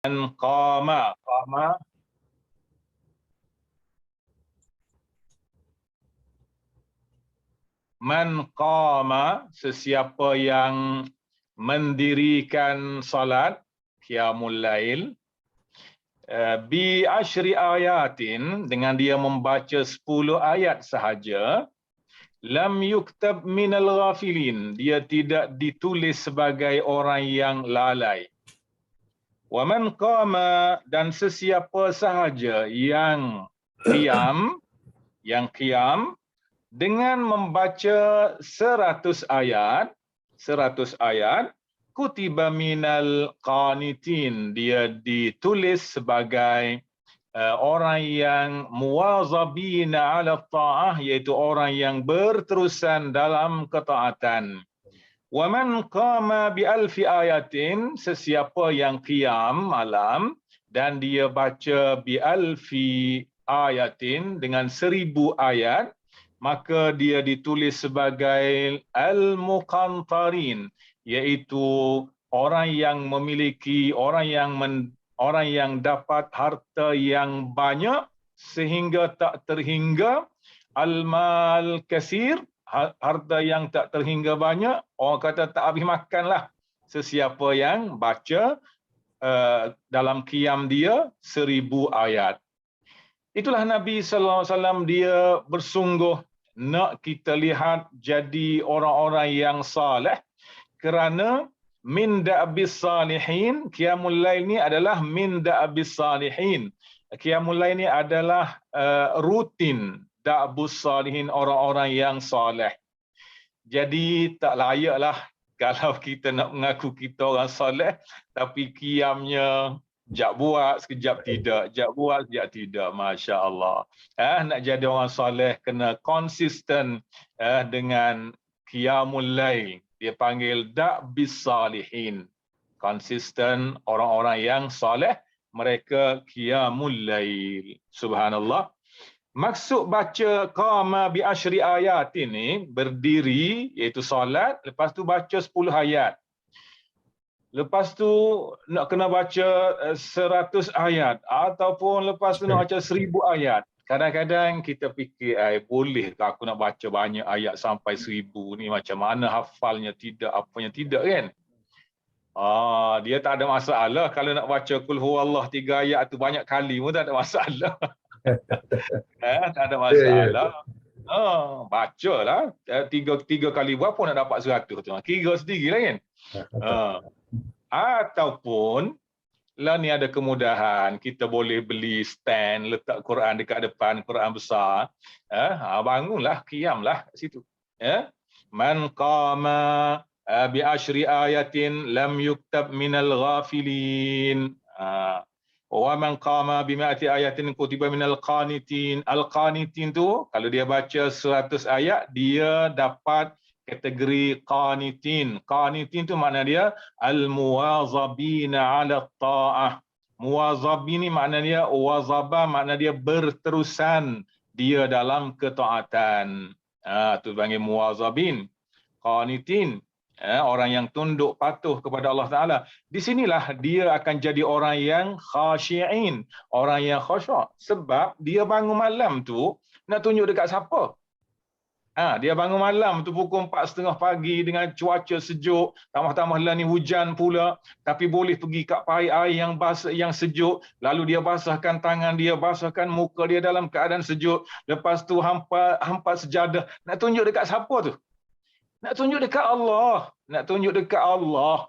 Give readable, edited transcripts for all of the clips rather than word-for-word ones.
qama. Man qama, sesiapa yang mendirikan salat qiyamul lail bi asyri ayatin, dengan dia membaca 10 ayat sahaja, lam yuktab minal ghafilin, dia tidak ditulis sebagai orang yang lalai. Wa man qama, dan sesiapa sahaja yang qiyam dengan membaca 100 ayat, kutiba minal qanitin, dia ditulis sebagai orang yang muwazabina ala ta'ah, iaitu orang yang berterusan dalam ketaatan. Wa man qama bi alfi ayatin, sesiapa yang qiyam malam dan dia baca bi alfi ayatin, dengan 1000 ayat, maka dia ditulis sebagai al-muqantarin, iaitu orang yang memiliki, orang yang dapat harta yang banyak sehingga tak terhingga, al-mal kasir, harta yang tak terhingga banyak, orang kata tak habis makan lah sesiapa yang baca dalam qiyam dia 1000 ayat. Itulah Nabi sallallahu alaihi wasallam, dia bersungguh nak kita lihat jadi orang-orang yang saleh, kerana min da'bis salihin, qiyamul lail ni adalah min da'bis salihin. Qiyamul lail ni adalah rutin da'bus salihin, orang-orang yang saleh. Jadi tak layaklah kalau kita nak mengaku kita orang saleh tapi qiyamnya sekejap buat, sekejap tidak, sekejap buat, sekejap tidak. Masya Allah. Nak jadi orang soleh kena konsisten dengan qiyamul lail. Dia panggil da'bis salihin. Konsisten orang-orang yang soleh, mereka qiyamul lail. Subhanallah. Maksud baca qama bi asyri ayat ini, berdiri, iaitu solat, lepas tu baca 10 ayat. Lepas tu nak kena baca 100 ayat, ataupun lepas tu nak baca 1000 ayat. Kadang-kadang kita fikir, boleh ke aku nak baca banyak ayat sampai 1000 ni, macam mana hafalnya tidak, apanya tidak kan? Dia tak ada masalah kalau nak baca Qul huwallah 3 ayat tu banyak kali pun tak ada masalah. Tak ada masalah. Bacalah 3 kali berapa nak dapat 100 tu. Kira sendirilah kan. Ataupun lah ni ada kemudahan, kita boleh beli stand, letak Quran dekat depan, Quran besar. Bangunlah, qiyamlah kat situ. Man qama bi asyri ayatin lam yuktab minal ghafilin. Wa man qama bi mi'ati ayatin kutiba minal qanitin. Al-qanitin tu kalau dia baca 100 ayat, dia dapat kategori qanitin. Qanitin tu makna dia al-muwazabina ala ta'ah. Muwazabin ni makna dia, wazaba makna dia berterusan dia dalam ketaatan. Tu panggil muwazabin. Qanitin, orang yang tunduk patuh kepada Allah Ta'ala. Di sinilah dia akan jadi orang yang khasyi'in, orang yang khusyuk. Sebab dia bangun malam tu nak tunjuk dekat siapa? Dia bangun malam tu pukul 4:30 pagi dengan cuaca sejuk, tambah-tambah lah ni hujan pula, tapi boleh pergi kat air yang basah, yang sejuk, lalu dia basahkan tangan dia, basahkan muka dia dalam keadaan sejuk, lepas tu hampa sejadah. Nak tunjuk dekat siapa tu? Nak tunjuk dekat Allah. Nak tunjuk dekat Allah.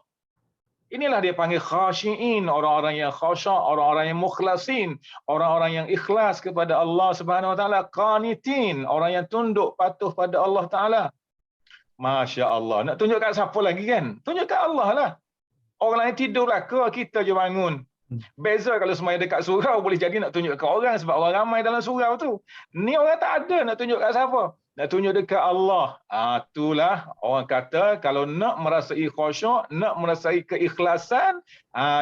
Inilah dia panggil khasyi'in, orang-orang yang khasyuk, orang-orang yang mukhlasin, orang-orang yang ikhlas kepada Allah Subhanahu Wa Taala. Qanitin, orang yang tunduk patuh pada Allah Taala. Masya Allah. Nak tunjuk kat siapa lagi kan? Tunjuk kat Allah lah. Orang lain tidurlah ke, kita je bangun. Beza kalau semaya dekat surau, boleh jadi nak tunjuk kat orang sebab orang ramai dalam surau tu. Ni orang tak ada nak tunjuk kat siapa? Nak tunjuk dekat Allah. Itulah orang kata kalau nak merasai khusyuk, nak merasai keikhlasan,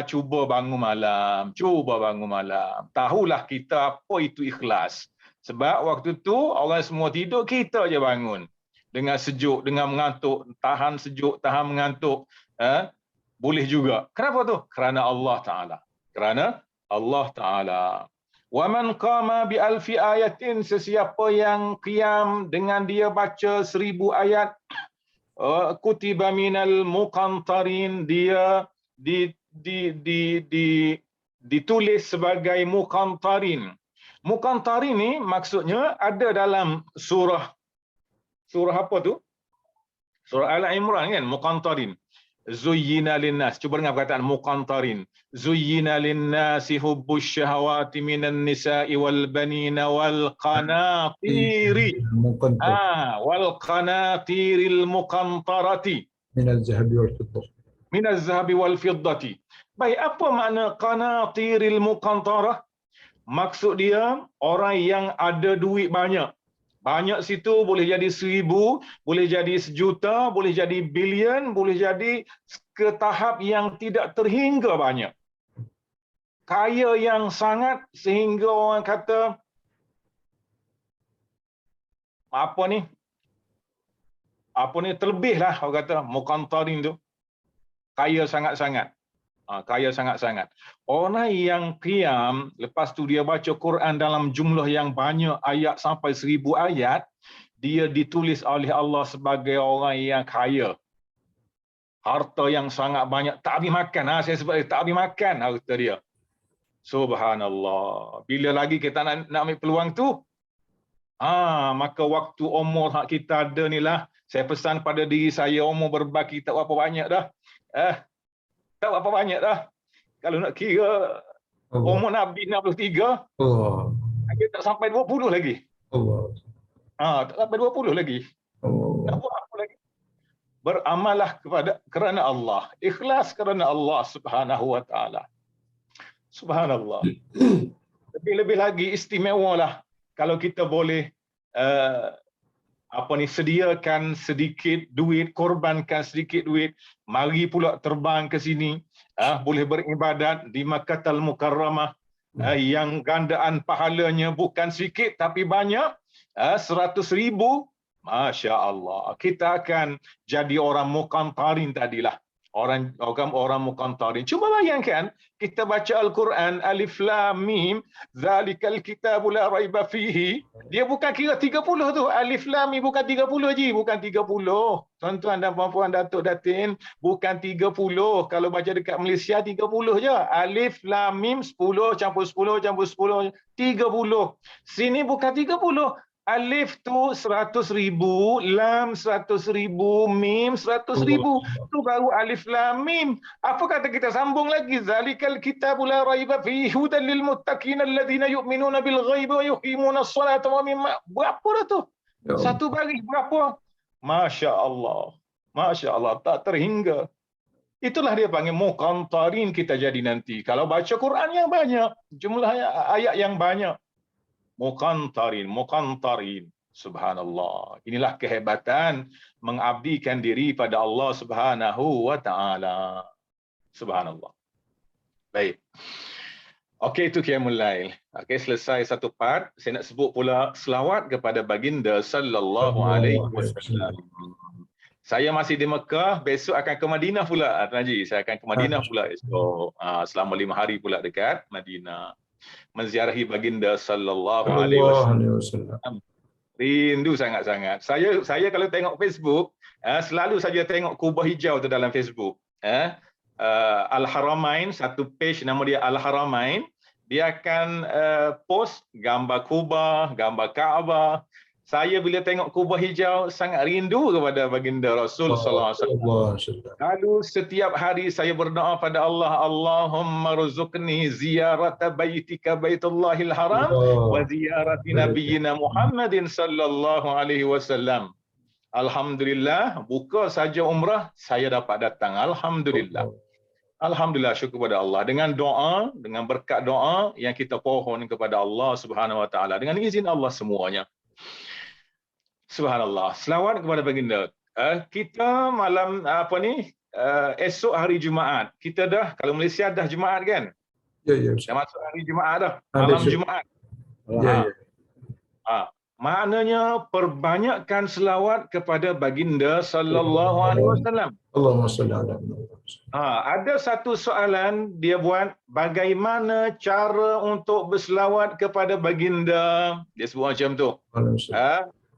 cuba bangun malam. Cuba bangun malam. Tahulah kita apa itu ikhlas. Sebab waktu tu orang semua tidur, kita je bangun. Dengan sejuk, dengan mengantuk, tahan sejuk, tahan mengantuk. Boleh juga. Kenapa tu? Kerana Allah Ta'ala. Kerana Allah Ta'ala. Wa man qama bi alfi ayatin, sesiapa yang qiyam dengan dia baca 1000 ayat, kutiba minal muqantarin, dia ditulis sebagai muqantarin. Muqantarin ni maksudnya ada dalam surah apa tu? Surah Al-Imran kan, muqantarin. Zuyyina linnas. Cuba dengar perkataan muqantarin. Zuyyina linnasi hubbus syahawati minan nisa'i wal banina wal qanatiri. Wal qanatiril muqantarati. Minal zahabi wal fiddah. Minal zahabi wal fiddati. Baik, apa makna qanatiril muqantarah? Maksud dia orang yang ada duit banyak. Banyak situ boleh jadi 1000, boleh jadi 1,000,000, boleh jadi bilion, boleh jadi ke tahap yang tidak terhingga banyak. Kaya yang sangat sehingga orang kata apa ni terlebihlah orang kata muqantarin tu. Kaya sangat-sangat. Kaya sangat-sangat. Orang yang qiyam, lepas tu dia baca Quran dalam jumlah yang banyak ayat sampai 1000 ayat, dia ditulis oleh Allah sebagai orang yang kaya. Harta yang sangat banyak, tak habis makan. Saya sebut tak habis makan harta dia. Subhanallah. Bila lagi kita nak ambil peluang tu? Maka waktu umur hak kita ada ni lah, saya pesan pada diri saya, umur berbaki tak berapa banyak dah. Tak berapa banyak dah. Kalau nak kira umur Nabi 63, dia tak sampai 20 lagi. Tak sampai 20 lagi. Nak buat apa lagi? Beramallah kerana Allah. Ikhlas kerana Allah Subhanahu wa Ta'ala. Subhanallah. Lebih-lebih lagi istimewalah kalau kita boleh sediakan sedikit duit, korbankan sedikit duit, mari pula terbang ke sini, boleh beribadat di Makkahul Mukarramah, yang gandaan pahalanya bukan sedikit tapi banyak, 100,000, Masya Allah. Kita akan jadi orang muqantarin tadilah. Orang muqantarin. Cuba bayangkan, kita baca Al-Quran, Alif Lam Mim, Zalikal Kitabu La Raiba Fihi. Dia bukan kira 30 tu. Alif Lam Mim bukan 30 je. Bukan 30. Tuan-tuan dan puan-puan, datuk datin, bukan 30. Kalau baca dekat Malaysia, 30 je. Alif Lam Mim, 10 campur 10 campur 10, 30. Sini bukan 30. Alif tu 100,000, Lam 100,000, Mim 100,000. Tu baru Alif Lam Mim. Apa kata kita sambung lagi? Zalikal kitabu la raiba fihi hudan lil muttaqin alladhina yu'minuna bil ghaibi wa yuqimuna as-salata wa mimma. Berapa dah tu? Satu baris berapa? Masya Allah. Masya Allah, tak terhingga. Itulah dia panggil muqantarin kita jadi nanti. Kalau baca Quran yang banyak, jumlah ayat yang banyak. Muqantarin. Subhanallah. Inilah kehebatan mengabdikan diri pada Allah Subhanahu wa Ta'ala. Subhanallah. Baik. Okey, itu Qiyamul Lail. Okey, selesai satu part. Saya nak sebut pula selawat kepada baginda sallallahu alaihi wasallam. Saya masih di Mekah, besok akan ke Madinah pula, Tuan Haji. Saya akan ke Madinah pula esok. Selama 5 hari pula dekat Madinah. Menziarahi baginda sallallahu alaihi wasallam. Rindu sangat-sangat. Saya kalau tengok Facebook, selalu saja tengok kubah hijau tu dalam Facebook. Al-Haramain, satu page nama dia Al-Haramain, dia akan post gambar kubah, gambar Kaabah. Saya bila tengok kubah hijau sangat rindu kepada baginda Rasul sallallahu alaihi wasallam. Lalu setiap hari saya berdoa pada Allah, Allahumma rzuqni ziyarat baitika baitullahil haram wa ziyarati nabiyyina Muhammadin sallallahu alaihi wasallam. Alhamdulillah, buka saja umrah saya dapat datang. Alhamdulillah. Alhamdulillah, syukur kepada Allah. Dengan doa, dengan berkat doa yang kita pohon kepada Allah Subhanahu wa Ta'ala, dengan izin Allah semuanya. Subhanallah. Selawat kepada baginda. Kita malam esok hari Jumaat. Kita dah, kalau Malaysia dah Jumaat kan? Ya. Dah masuk hari Jumaat dah. Malam Jumaat. Maknanya perbanyakkan selawat kepada baginda sallallahu alaihi wasallam. Allahumma salli ala Muhammad. Ada satu soalan dia buat, bagaimana cara untuk berselawat kepada baginda? Dia sebut macam tu.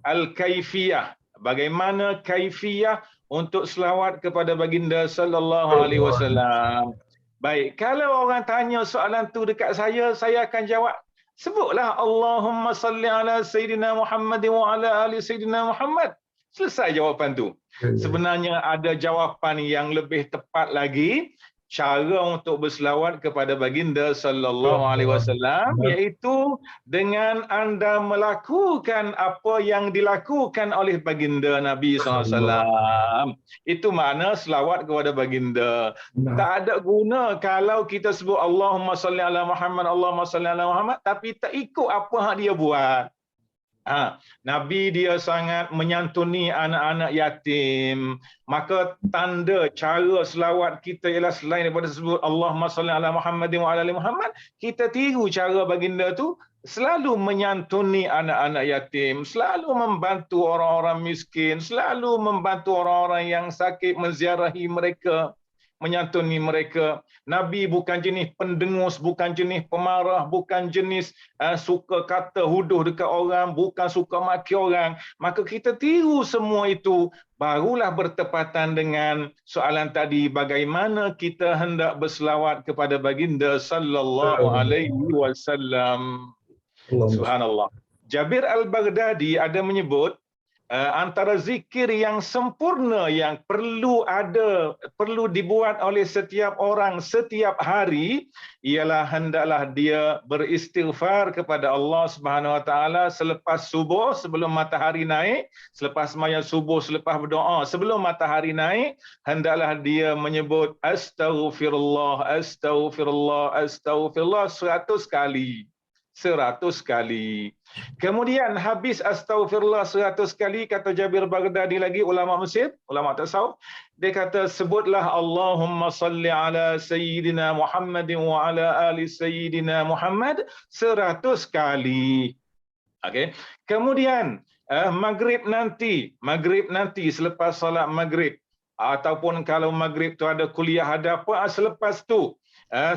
Al-kaifiyah. Bagaimana kaifiyah untuk selawat kepada baginda sallallahu alaihi wasallam? Baik, kalau orang tanya soalan tu dekat saya akan jawab, sebutlah Allahumma salli ala Sayyidina Muhammad wa ala ali Sayyidina Muhammad. Selesai jawapan tu. Sebenarnya ada jawapan yang lebih tepat lagi, cara untuk berselawat kepada baginda sallallahu alaihi wasallam, iaitu dengan anda melakukan apa yang dilakukan oleh baginda Nabi sallallahu alaihi wasallam. Itu makna selawat kepada baginda. Tak ada guna kalau kita sebut Allahumma salli ala Muhammad, Allahumma salli ala Muhammad, tapi tak ikut apa yang dia buat. Nabi dia sangat menyantuni anak-anak yatim. Maka tanda cara selawat kita ialah selain daripada sebut Allahumma salli ala Muhammadin wa ala ali Muhammad, kita tiru cara baginda tu selalu menyantuni anak-anak yatim, selalu membantu orang-orang miskin, selalu membantu orang-orang yang sakit, menziarahi mereka, menyantuni mereka. Nabi bukan jenis pendengus, bukan jenis pemarah, bukan jenis suka kata huduh dekat orang, bukan suka maki orang. Maka kita tiru semua itu, barulah bertepatan dengan soalan tadi, bagaimana kita hendak berselawat kepada baginda sallallahu alaihi wasallam. Subhanallah. Jabir al-Baghdadi ada menyebut antara zikir yang sempurna yang perlu dibuat oleh setiap orang setiap hari ialah hendaklah dia beristighfar kepada Allah Subhanahu wa taala selepas subuh, sebelum matahari naik, selepas sembahyang subuh, selepas berdoa sebelum matahari naik, hendaklah dia menyebut astaghfirullah astaghfirullah astaghfirullah 100 kali. 100 kali. Kemudian habis astaghfirullah 100 kali, kata Jabir Baghdadi lagi, ulama Mesir, ulama tasawuf, dia kata sebutlah Allahumma salli ala Sayyidina Muhammadin wa ala ali Sayyidina Muhammad 100 kali. Okey. Kemudian maghrib nanti selepas solat maghrib, ataupun kalau maghrib tu ada kuliah ada apa, selepas tu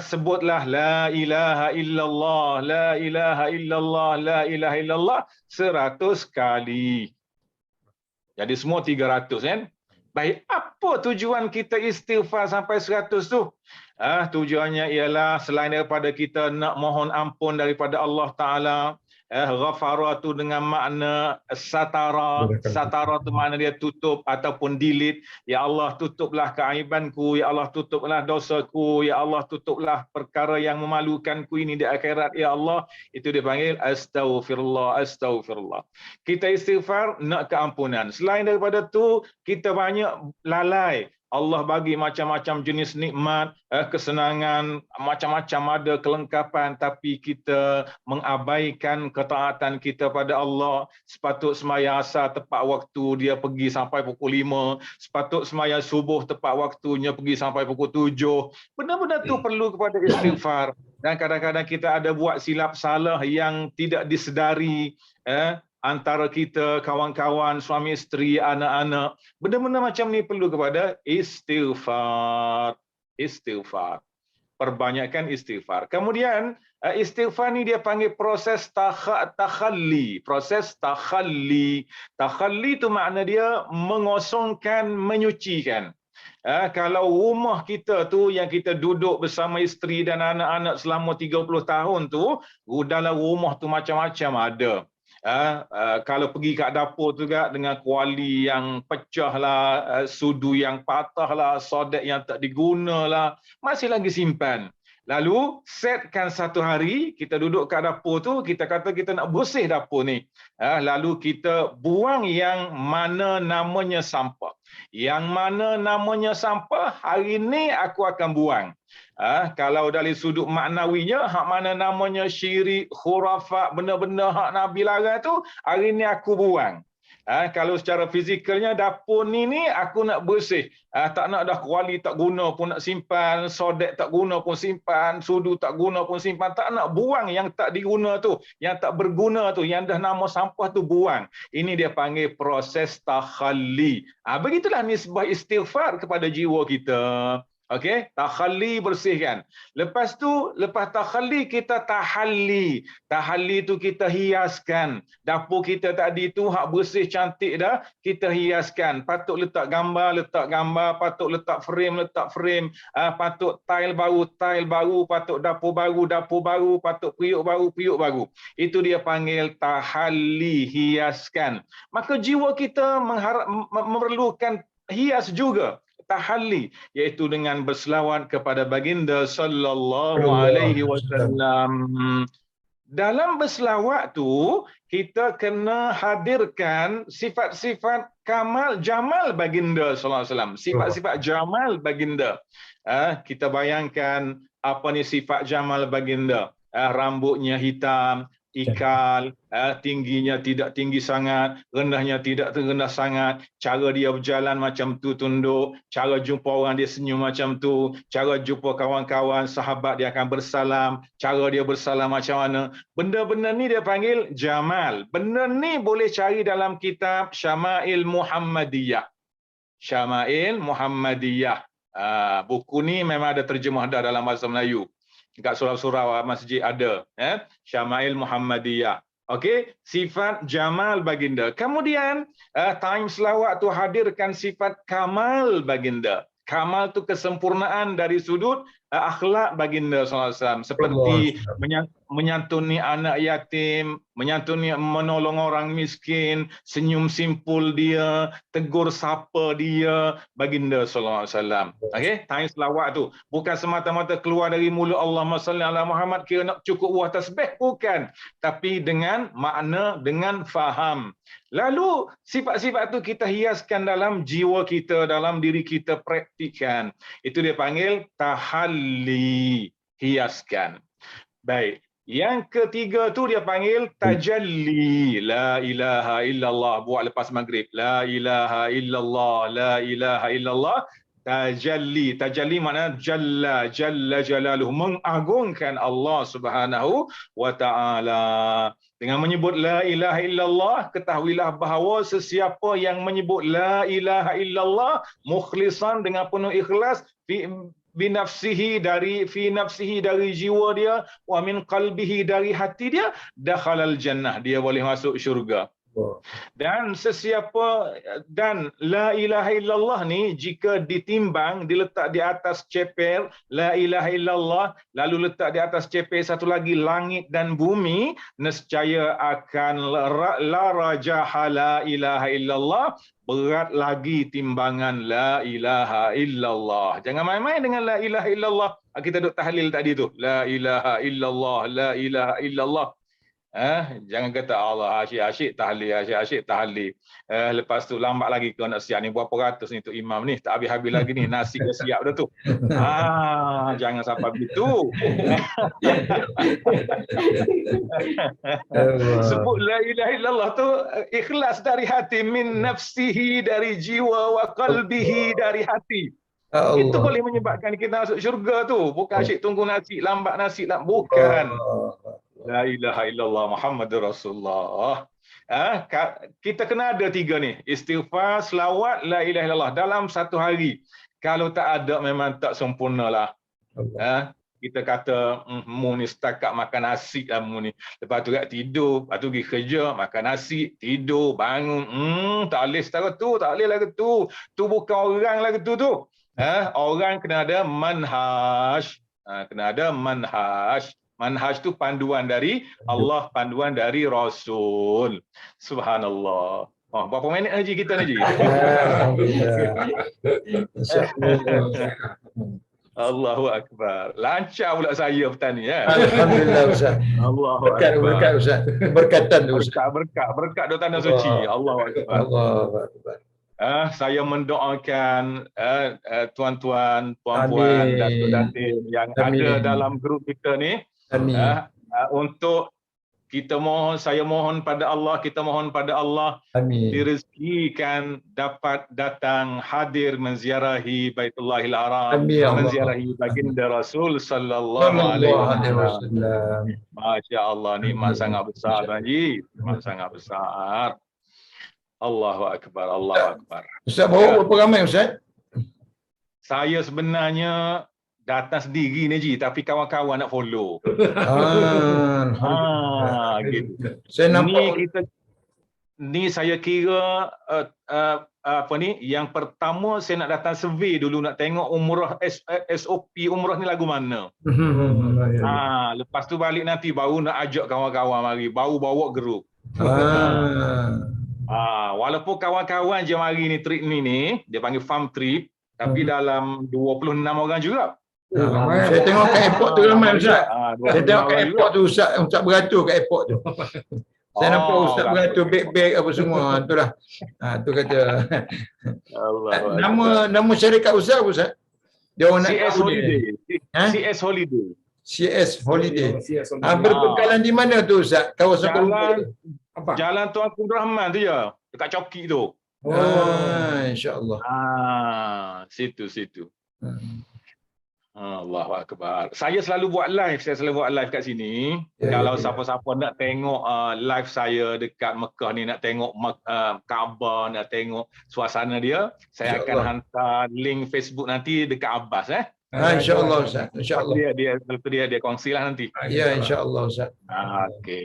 sebutlah la ilaha illallah, la ilaha illallah, la ilaha illallah 100 kali. Jadi semua 300 kan? Baik, apa tujuan kita istighfar sampai 100 tu? Tujuannya ialah selain daripada kita nak mohon ampun daripada Allah Ta'ala, ghafara tu dengan makna satara. Satara tu makna dia tutup ataupun delete. Ya Allah, tutuplah keaibanku. Ya Allah, tutuplah dosaku. Ya Allah, tutuplah perkara yang memalukanku ini di akhirat. Ya Allah, itu dipanggil astaghfirullah, astaghfirullah. Kita istighfar nak keampunan. Selain daripada tu, kita banyak lalai. Allah bagi macam-macam jenis nikmat, kesenangan, macam-macam ada kelengkapan, tapi kita mengabaikan ketaatan kita pada Allah. Sepatut sembahyang asar tepat waktu, dia pergi sampai pukul 5. Sepatut sembahyang subuh tepat waktunya, pergi sampai pukul 7. Benda-benda tu perlu kepada istighfar. Dan kadang-kadang kita ada buat silap salah yang tidak disedari, antara kita, kawan-kawan, suami isteri, anak-anak. Benda-benda macam ni perlu kepada istighfar. Istighfar. Perbanyakkan istighfar. Kemudian, istighfar ni dia panggil proses takhalli. Proses takhalli. Takhalli tu makna dia mengosongkan, menyucikan. Kalau rumah kita tu yang kita duduk bersama isteri dan anak-anak selama 30 tahun tu, dalam rumah tu macam-macam ada. Kalau pergi kat dapur juga dengan kuali yang pecah lah, sudu yang patah lah, sodet yang tak diguna lah, masih lagi simpan. Lalu setkan satu hari kita duduk kat dapur tu, kita kata kita nak bersih dapur ni. Lalu kita buang yang mana namanya sampah. Yang mana namanya sampah, hari ni aku akan buang. Kalau dari sudut maknawinya, hak mana namanya syirik, khurafat, benda-benda hak Nabi larang tu, hari ni aku buang. Kalau secara fizikalnya dapur ni aku nak bersih. Tak nak dah kuali tak guna pun nak simpan, sodek tak guna pun simpan, sudu tak guna pun simpan. Tak nak buang yang tak diguna tu, yang tak berguna tu, yang dah nama sampah tu buang. Ini dia panggil proses takhalli. Begitulah nisbah istighfar kepada jiwa kita. Okey, takhalli bersihkan. Lepas tu, lepas takhalli kita tahalli. Tahalli tu kita hiaskan. Dapur kita tadi tu hak bersih cantik dah, kita hiaskan. Patut letak gambar, patut letak frame, patut tile baru, patut dapur baru, patut periuk baru. Itu dia panggil tahalli, hiaskan. Maka jiwa kita memerlukan hias juga. Tahalli, iaitu dengan berselawat kepada baginda sallallahu alaihi wasallam. Dalam berselawat tu kita kena hadirkan sifat-sifat kamal jamal baginda sallallahu alaihi wasallam, sifat-sifat jamal baginda. Kita bayangkan apa ni sifat jamal baginda. Rambutnya hitam, ikal, tingginya tidak tinggi sangat, rendahnya tidak rendah sangat, cara dia berjalan macam tu tunduk, cara jumpa orang dia senyum macam tu, cara jumpa kawan-kawan, sahabat dia akan bersalam, cara dia bersalam macam mana. Benda-benda ni dia panggil jamal. Benda ni boleh cari dalam kitab Syama'il Muhammadiyah. Syama'il Muhammadiyah. Buku ni memang ada terjemah dah dalam bahasa Melayu. Dekat surau-surau masjid ada, Syama'il Muhammadiyah. Okey, sifat jamal baginda. Kemudian time selawat tu hadirkan sifat kamal baginda. Kamal tu kesempurnaan dari sudut akhlak baginda sallallahu alaihi wasallam, seperti menyantuni anak yatim, menolong orang miskin, senyum simpul dia, tegur sapa dia, baginda sallallahu alaihi wasallam. Okey, time selawat tu bukan semata-mata keluar dari mulut Allahumma salli ala Muhammad kira nak cukup buah tasbih, bukan, tapi dengan makna, dengan faham. Lalu sifat-sifat tu kita hiaskan dalam jiwa kita, dalam diri kita, praktikan. Itu dia panggil tahalli, hiaskan. Baik. Yang ketiga tu dia panggil tajalli. La ilaha illallah, buat lepas maghrib. La ilaha illallah, la ilaha illallah. Tajalli. Tajalli maknanya jalla jalaluhu, mengagungkan Allah Subhanahu wa taala. Dengan menyebut la ilaha illallah, ketahuilah bahawa sesiapa yang menyebut la ilaha illallah mukhlisan, dengan penuh ikhlas, fi nafsihi, dari jiwa dia, wa min qalbihi, dari hati dia, dakhalal jannah, dia boleh masuk syurga. Dan la ilaha illallah ni jika ditimbang, diletak di atas ceper la ilaha illallah, lalu letak di atas ceper satu lagi langit dan bumi, nescaya akan la rajaha la ilaha illallah, berat lagi timbangan la ilaha illallah. Jangan main-main dengan la ilaha illallah. Kita duk tahlil tadi tu, la ilaha illallah, la ilaha illallah. Jangan kata Allah asyik tahlil. Lepas tu lambat lagi kau nak siap ni, berapa ratus ni tu imam ni, tak habis-habis lagi ni, nasi dah siap dah tu. Jangan sampai begitu. Sebut la ilaha illallah tu ikhlas dari hati, min nafsihi, dari jiwa, wa qalbihi, dari hati. Allah. Itu boleh menyebabkan kita masuk syurga tu. Bukan asyik tunggu nasi, lambat nasi, bukan. La ilaha illallah Muhammadur Rasulullah. Kita kena ada tiga ni. Istighfar, selawat, la ilaha illallah dalam satu hari. Kalau tak ada memang tak sempurnalah. Kita kata mu ni setakat makan nasi lah mu ni. Lepas tu kat tidur, lepas tu pergi kerja, makan nasi, tidur, bangun. Tak boleh setara tu, tak boleh lagu tu. Tu bukan orang lagu tu. Orang kena ada manhaj. Kena ada manhaj. Manhaj tu panduan dari Allah, panduan dari Rasul. Subhanallah. Berapa minit haji kita ni, Haji? Allahu Akbar. Lancar pula saya petang ni. Alhamdulillah Ustaz. Allahu Akbar. Berkat Ustaz. Berkatan Ustaz. Berkat doa tanah suci. Allahu Akbar. Allahu Akbar. Saya mendoakan tuan-tuan, puan-puan, datuk-datuk yang ada dalam grup kita ni, untuk kita mohon, saya mohon pada Allah, kita mohon pada Allah Amin. direzekikan dapat datang hadir menziarahi Baitullahil Haram, Amin ya Allah. menziarahi baginda Rasul sallallahu alaihi Sallallahu alaihi wasallam. wasallam. Masya Allah, nikmat Amin. sangat besar Masya Haji, nikmat sangat besar. Allahu Akbar, Allahu Akbar. Ustaz bawa berapa ramai Ustaz? Saya sebenarnya datang sendiri ni Ji, tapi kawan-kawan nak follow. Alhamdulillah. Gitu. Saya nampak Ni saya kira apa ni, yang pertama saya nak datang survey dulu, nak tengok umrah SOP umrah ni lagu mana. Lepas tu balik nanti baru nak ajak kawan-kawan mari, baru bawa grup. Walaupun kawan-kawan je mari ni, trip ni dia panggil farm trip, tapi dalam 26 orang juga. Saya tengok kat airport tu ramai Ustaz. Saya tengok kat airport tu Ustaz beratur kat airport tu. Saya nampak Ustaz beratur beg-beg apa semua. Itulah. Tu kata. Nama syarikat Ustaz apa Ustaz? Dia orang nak CS Holiday. CS Holiday. CS Holiday. Berpekalan di mana tu Ustaz? Kawasan Jalan Tuan Abdul Rahman tu je. Dekat Coki tu. Insya-Allah. Situ. Allahu Akbar. Saya selalu buat live kat sini. Kalau siapa-siapa nak tengok live saya dekat Mekah ni, nak tengok Kaabah, nak tengok suasana dia, saya akan hantar link Facebook nanti dekat Abbas InsyaAllah Ustaz. InsyaAllah. Dia kongsilah nanti. Ya, insyaAllah Ustaz.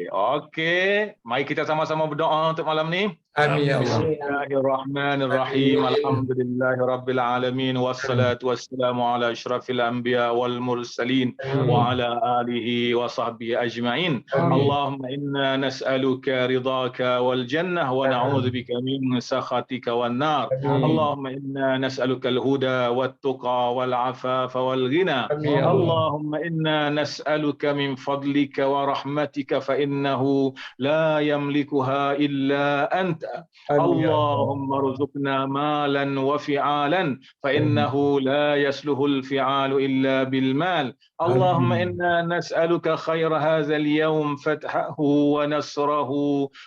Okey. Mari kita sama-sama berdoa untuk malam ni. Amin ya Allah. Bismillahirrahmanirrahim. Alhamdulillahirabbil alamin wassalatu wassalamu ala asyrafil anbiya wal mursalin wa ala alihi wa sahbihi ajma'in. Allahumma inna nas'aluka ridhaka wal jannah wa na'udzubika min sakhatika wan nar. Allahumma inna nas'aluka al huda wat tuqa wal afafa wal ghina. Allahumma inna nas'aluka min fadlika wa rahmatika fa innahu la yamlikuha illa anta. اللهم ارزقنا مالا وفعالا فإنه لا يصلح الفعال إلا بالمال. اللهم إنا نسألك خير هذا اليوم فتحه ونصره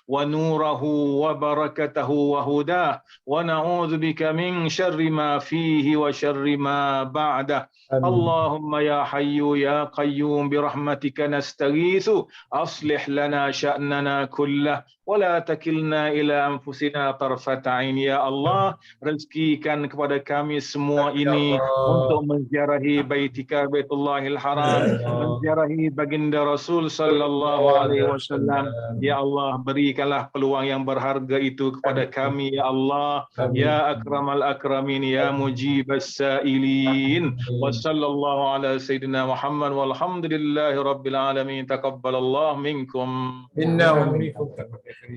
ونوره وبركته وهداه، ونعوذ بك من شر ما فيه وشر ما بعده. اللهم يا حي يا قيوم برحمتك نستغيث أصلح لنا شأننا كله ولا تكلنا إلى أنفسنا طرفة عين. Ya Allah, rezekikan kepada kami semua ini untuk menziarahi Baitika Baitullahil Haram, menziarahi baginda Rasul sallallahu alaihi wasallam. Ya Allah, berikanlah peluang yang berharga itu kepada kami ya Allah. Ya akramal akramin, ya mujibas sailin. Wa sallallahu ala sayyidina Muhammad walhamdulillahi rabbil alamin. Taqabbalallahu minkum. Inna wa minkum.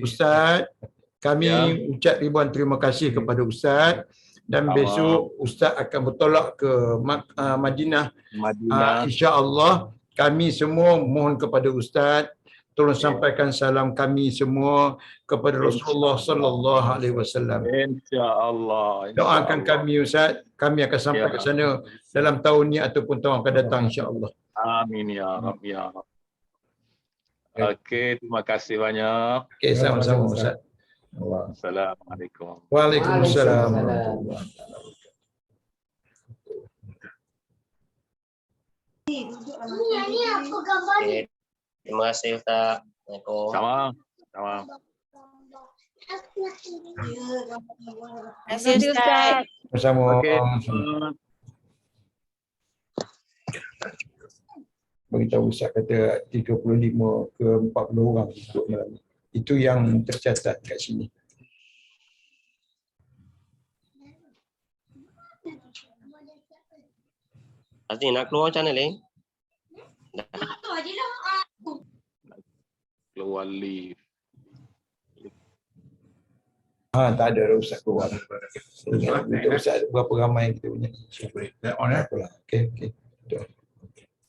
Ustaz, kami ucap ribuan terima kasih kepada Ustaz, dan besok Ustaz akan bertolak ke Madinah. Insya-Allah kami semua mohon kepada Ustaz tolong sampaikan salam kami semua kepada Rasulullah sallallahu alaihi wasallam. Insya-Allah. Doakan kami Ustaz, kami akan sampai ke sana dalam tahun ni ataupun tahun akan datang insya-Allah. Amin ya Rabb ya Rabb. Okey, terima kasih banyak. Okey, sama-sama Ustaz. Assalamualaikum. Waalaikumsalam. Okay. Terima kasih Ustaz. Assalamualaikum. Sama. Terima kasih Ustaz. Bersama. Okey. Beritahu Ustaz kata 35 ke 40 orang ikut malam ni. Itu yang tercatat kat sini. Azni nak keluar macam mana Leng? Keluar lift. Tak ada Ustaz keluar. Ustaz berapa ramai kita punya. Okey.